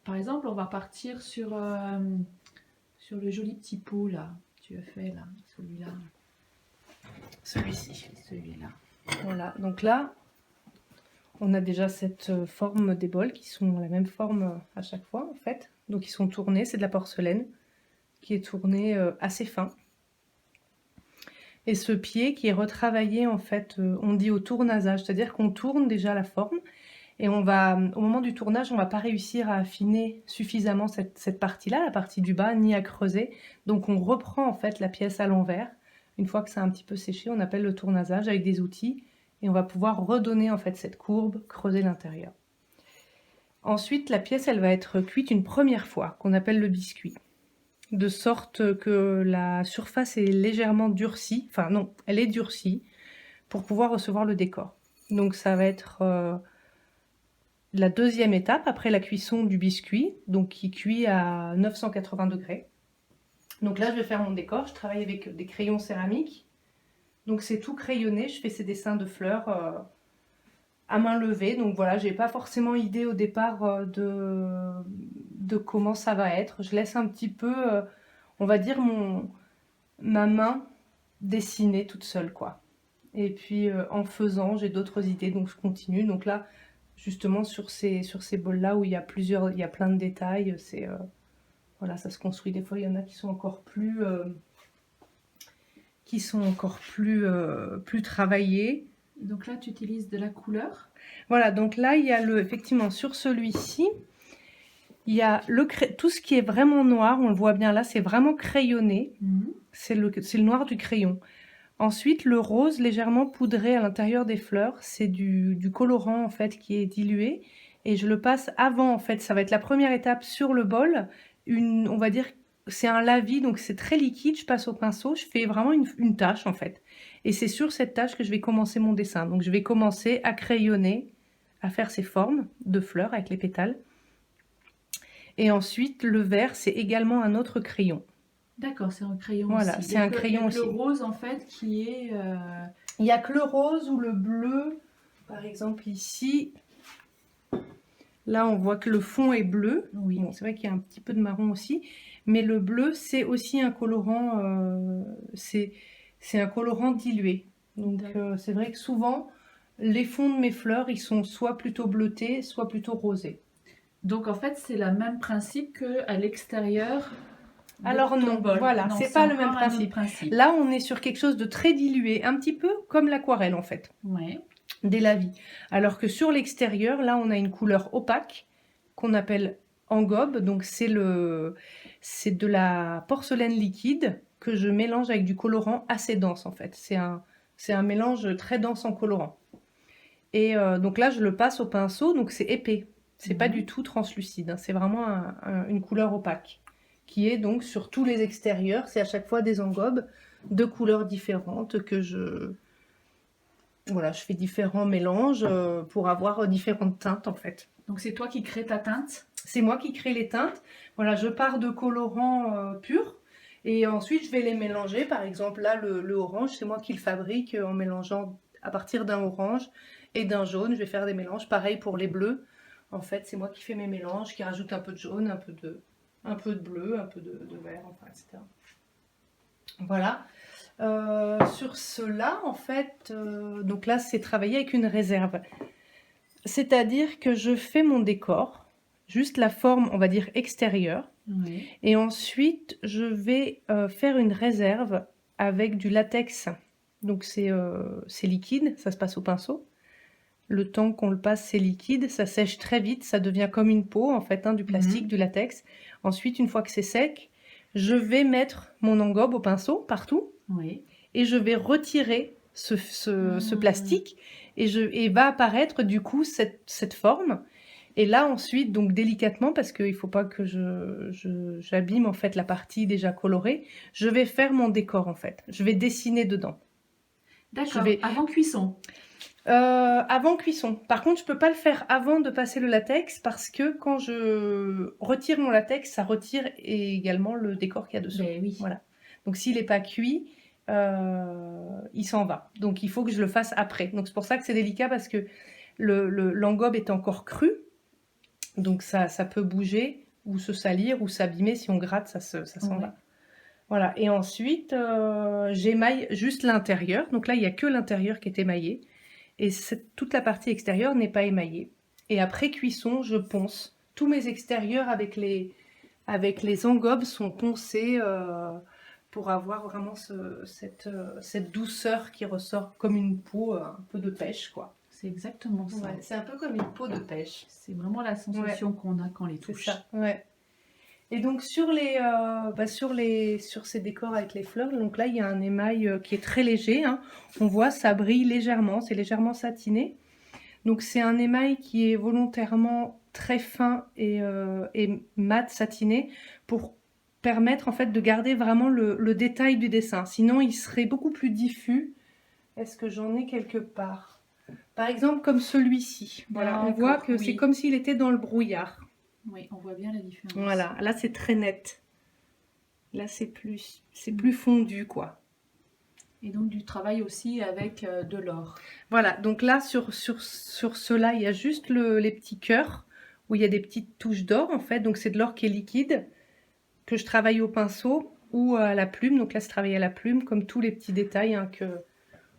par exemple, on va partir sur le joli petit pot là. Tu as fait là, celui-là, Celui-ci. celui-là. Voilà, donc là, on a déjà cette forme des bols qui sont la même forme à chaque fois en fait. Donc ils sont tournés, c'est de la porcelaine qui est tournée assez fin. Et ce pied qui est retravaillé en fait, on dit au tournasage, c'est-à-dire qu'on tourne déjà la forme et on va, au moment du tournage, on va pas réussir à affiner suffisamment cette partie-là, la partie du bas, ni à creuser. Donc on reprend en fait la pièce à l'envers. Une fois que ça a un petit peu séché, on appelle le tournasage avec des outils et on va pouvoir redonner en fait cette courbe, creuser l'intérieur. Ensuite, la pièce, elle va être cuite une première fois, qu'on appelle le biscuit, de sorte que la surface est légèrement durcie, enfin non, elle est durcie, pour pouvoir recevoir le décor. Donc ça va être la deuxième étape après la cuisson du biscuit, donc qui cuit à 980 degrés. Donc là, je vais faire mon décor, je travaille avec des crayons céramiques, donc c'est tout crayonné, je fais ces dessins de fleurs à main levée. Donc voilà, j'ai pas forcément idée au départ de comment ça va être. Je laisse un petit peu, on va dire, ma main dessiner toute seule, quoi. Et puis en faisant, j'ai d'autres idées, donc je continue. Donc là, justement, sur ces bols-là où il y a plein de détails, voilà, ça se construit. Des fois, il y en a qui sont encore plus travaillés. Donc là, tu utilises de la couleur. Voilà, donc là, il y a effectivement, sur celui-ci, il y a tout ce qui est vraiment noir, on le voit bien là, c'est vraiment crayonné. C'est le noir du crayon. Ensuite, le rose légèrement poudré à l'intérieur des fleurs, c'est du colorant en fait qui est dilué. Et je le passe avant en fait, ça va être la première étape sur le bol. On va dire, c'est un lavis, donc c'est très liquide, je passe au pinceau, je fais vraiment une tache en fait. Et c'est sur cette tache que je vais commencer mon dessin. Donc je vais commencer à crayonner, à faire ces formes de fleurs avec les pétales. Et ensuite, le vert, c'est également un autre crayon. D'accord, c'est un crayon Voilà, aussi. c'est un crayon Il y a que aussi. le rose en fait qui est. Il n'y a que le rose ou le bleu. Par exemple, ici, là, on voit que le fond est bleu. Oui. Bon, c'est vrai qu'il y a un petit peu de marron aussi. Mais le bleu, c'est aussi un colorant. C'est un colorant dilué. Donc, c'est vrai que souvent, les fonds de mes fleurs, ils sont soit plutôt bleutés, soit plutôt rosés. Donc en fait, c'est le même principe qu'à l'extérieur. Alors non, voilà, c'est pas le même principe. Là, on est sur quelque chose de très dilué, un petit peu comme l'aquarelle en fait, Ouais. des lavis. Alors que sur l'extérieur, là, on a une couleur opaque qu'on appelle engobe. Donc c'est de la porcelaine liquide que je mélange avec du colorant assez dense en fait. C'est un mélange très dense en colorant. Et donc là, je le passe au pinceau, donc c'est épais. C'est pas du tout translucide, hein. C'est vraiment une couleur opaque qui est donc sur tous les extérieurs. C'est à chaque fois des engobes de couleurs différentes que je fais différents mélanges pour avoir différentes teintes en fait. Donc c'est toi qui crée ta teinte? C'est moi qui crée les teintes. Voilà, je pars de colorants purs et ensuite je vais les mélanger. Par exemple là, le orange, c'est moi qui le fabrique en mélangeant à partir d'un orange et d'un jaune. Je vais faire des mélanges. Pareil pour les bleus. En fait, c'est moi qui fais mes mélanges, qui rajoute un peu de jaune, un peu de bleu, un peu de vert, enfin, etc. Voilà. Sur cela, en fait, donc là, c'est travailler avec une réserve. C'est-à-dire que je fais mon décor, juste la forme, on va dire, extérieure. Oui. Et ensuite, je vais faire une réserve avec du latex. Donc c'est liquide, ça se passe au pinceau. Le temps qu'on le passe, c'est liquide, ça sèche très vite, ça devient comme une peau en fait, hein, du plastique, du latex. Ensuite, une fois que c'est sec, je vais mettre mon engobe au pinceau partout. Oui. Et je vais retirer ce plastique et va apparaître du coup cette forme. Et là ensuite, donc délicatement, parce qu'il ne faut pas que j'abîme en fait la partie déjà colorée, je vais faire mon décor en fait. Je vais dessiner dedans. D'accord, avant cuisson. Avant cuisson. Par contre, je peux pas le faire avant de passer le latex parce que quand je retire mon latex, ça retire également le décor qu'il y a dessous. Ben oui. Voilà. Donc s'il n'est pas cuit, il s'en va. Donc il faut que je le fasse après. Donc c'est pour ça que c'est délicat parce que l'engobe est encore cru. Donc ça peut bouger ou se salir ou s'abîmer. Si on gratte, ça s'en Ouais. va. Voilà. Et ensuite, j'émaille juste l'intérieur. Donc là, il n'y a que l'intérieur qui est émaillé. Et toute la partie extérieure n'est pas émaillée. Et après cuisson, je ponce. Tous mes extérieurs avec les engobes sont poncés pour avoir vraiment cette douceur qui ressort comme une peau un peu de pêche, quoi. C'est exactement ça. Ouais, c'est un peu comme une peau de pêche. C'est vraiment la sensation qu'on a quand on les C'est touche. ça, ouais. Et donc sur ces décors avec les fleurs, donc là il y a un émail qui est très léger, hein. On voit ça brille légèrement, c'est légèrement satiné. Donc c'est un émail qui est volontairement très fin et mat satiné pour permettre en fait de garder vraiment le détail du dessin. Sinon il serait beaucoup plus diffus. Est-ce que j'en ai quelque part? Par exemple comme celui-ci. Voilà, on voit que c'est comme s'il était dans le brouillard. Oui, on voit bien la différence. Voilà, là c'est très net. Là c'est plus fondu, quoi. Et donc du travail aussi avec de l'or. Voilà, donc là sur ceux-là, il y a juste les petits cœurs où il y a des petites touches d'or en fait. Donc c'est de l'or qui est liquide que je travaille au pinceau ou à la plume. Donc là c'est travaillé à la plume comme tous les petits détails hein,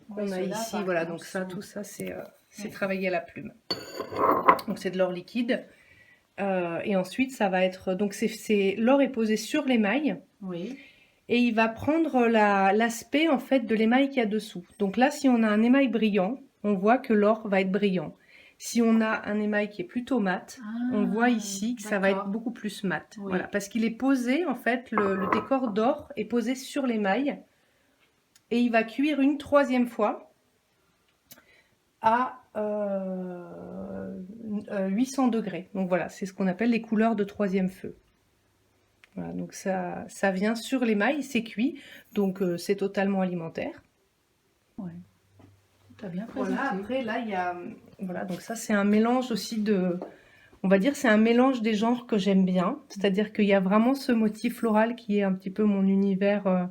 qu'on a ici. Voilà, donc ça, tout ça c'est travaillé à la plume. Donc c'est de l'or liquide. Et ensuite, ça va être... Donc, l'or est posé sur l'émail. Oui. Et il va prendre l'aspect, en fait, de l'émail qu'il y a dessous. Donc là, si on a un émail brillant, on voit que l'or va être brillant. Si on a un émail qui est plutôt mat, on voit ici que ça va être beaucoup plus mat. Oui. Voilà, parce qu'il est posé, en fait, le décor d'or est posé sur l'émail. Et il va cuire une 3e fois à 800 degrés. Donc voilà, c'est ce qu'on appelle les couleurs de 3e feu. Voilà, donc ça vient sur l'émail, c'est cuit, donc c'est totalement alimentaire. Ouais. T'as bien présenté. Voilà, après là il y a... Voilà, donc ça c'est un mélange aussi de... On va dire c'est un mélange des genres que j'aime bien. C'est-à-dire qu'il y a vraiment ce motif floral qui est un petit peu mon univers,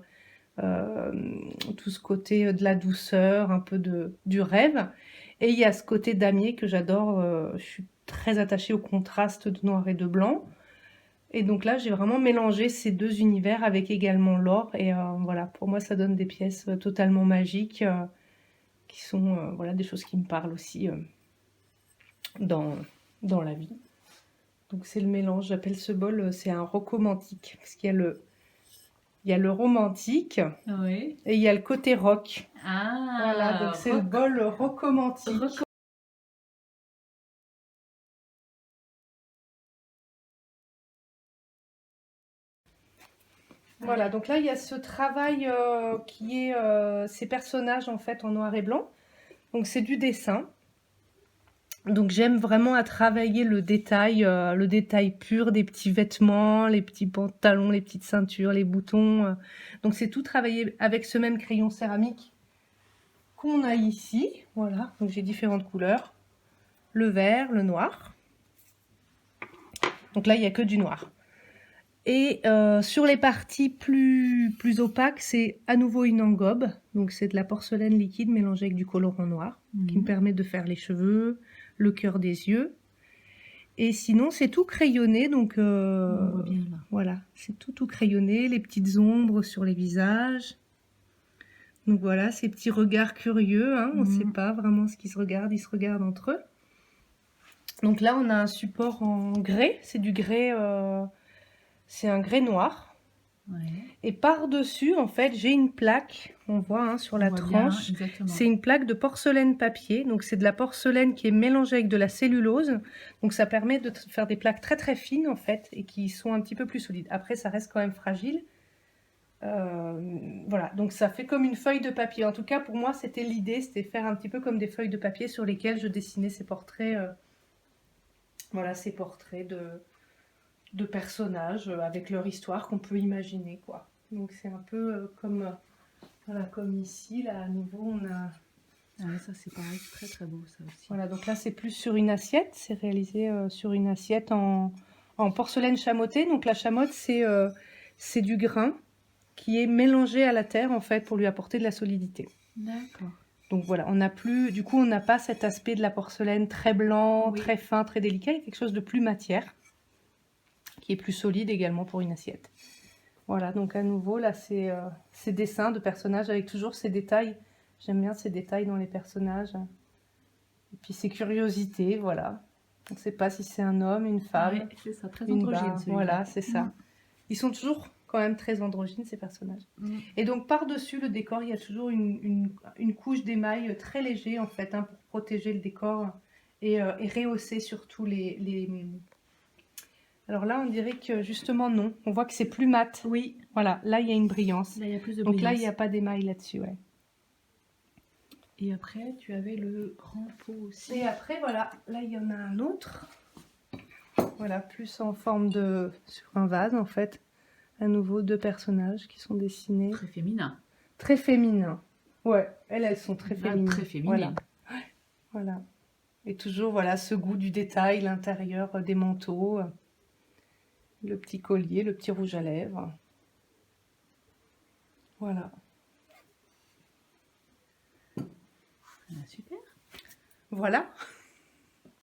tout ce côté de la douceur, un peu du rêve. Et il y a ce côté damier que j'adore. Je suis très attachée au contraste de noir et de blanc. Et donc là, j'ai vraiment mélangé ces deux univers avec également l'or. Et voilà, pour moi, ça donne des pièces totalement magiques qui sont voilà, des choses qui me parlent aussi dans la vie. Donc c'est le mélange. J'appelle ce bol, c'est un rocomantique. Parce qu'il y a le romantique oui. Et il y a le côté rock. Ah, voilà, donc c'est le bol rocomantique. Voilà, donc là il y a ce travail qui est ces personnages en fait en noir et blanc. Donc c'est du dessin. Donc j'aime vraiment à travailler le détail pur des petits vêtements, les petits pantalons, les petites ceintures, les boutons. Donc c'est tout travaillé avec ce même crayon céramique qu'on a ici. Voilà, donc j'ai différentes couleurs. Le vert, le noir. Donc là il n'y a que du noir. Et sur les parties plus opaques, c'est à nouveau une engobe. Donc c'est de la porcelaine liquide mélangée avec du colorant noir qui me permet de faire les cheveux, le cœur des yeux. Et sinon, c'est tout crayonné. Donc on voit bien là. Voilà, c'est tout crayonné, les petites ombres sur les visages. Donc voilà, ces petits regards curieux. Hein, on ne sait pas vraiment ce qu'ils se regardent, ils se regardent entre eux. Donc là, on a un support en grès. C'est du grès... c'est un grès noir. Ouais. Et par-dessus, en fait, j'ai une plaque, on voit hein, sur la tranche. C'est une plaque de porcelaine papier. Donc, c'est de la porcelaine qui est mélangée avec de la cellulose. Donc, ça permet de faire des plaques très, très fines, en fait, et qui sont un petit peu plus solides. Après, ça reste quand même fragile. Voilà, donc ça fait comme une feuille de papier. En tout cas, pour moi, c'était l'idée, c'était faire un petit peu comme des feuilles de papier sur lesquelles je dessinais ces portraits. Voilà, ces portraits de personnages avec leur histoire qu'on peut imaginer, quoi. Donc c'est un peu comme ici, là à nouveau on a... Ah, ça c'est pareil, très très beau ça aussi. Voilà, donc là c'est plus sur une assiette, c'est réalisé sur une assiette en porcelaine chamotée. Donc la chamotte c'est du grain qui est mélangé à la terre en fait pour lui apporter de la solidité. D'accord. Donc voilà, on n'a plus, du coup, on n'a pas cet aspect de la porcelaine très blanc, Oui. très fin, très délicat. Il y a quelque chose de plus matière, qui est plus solide également pour une assiette. Voilà, donc à nouveau, là, c'est ces dessins de personnages avec toujours ces détails. J'aime bien ces détails dans les personnages. Et puis ces curiosités, voilà. On ne sait pas si c'est un homme, une femme, Ouais, c'est ça, très une androgyne barre. celui-là. Voilà, c'est ça. Ils sont toujours quand même très androgynes, ces personnages. Mm. Et donc, par-dessus le décor, il y a toujours une couche d'émail très léger, en fait, hein, pour protéger le décor et rehausser surtout les... Alors là, on dirait que justement, non. On voit que c'est plus mat. Oui, Voilà, là, il y a une brillance. là il y a plus de Donc là, il brillance. n'y a pas d'émail là-dessus, ouais. Et après, tu avais le grand pot aussi. Et après, voilà, là, il y en a un autre. Voilà, plus en forme de... sur un vase, en fait. À nouveau, deux personnages qui sont dessinés. Très féminin. Très féminins. Ouais, elles sont très Là, féminines. très féminine. Voilà. Voilà. Et toujours, voilà, ce goût du détail, l'intérieur des manteaux, le petit collier, le petit rouge à lèvres. Voilà. Ah, super. Voilà.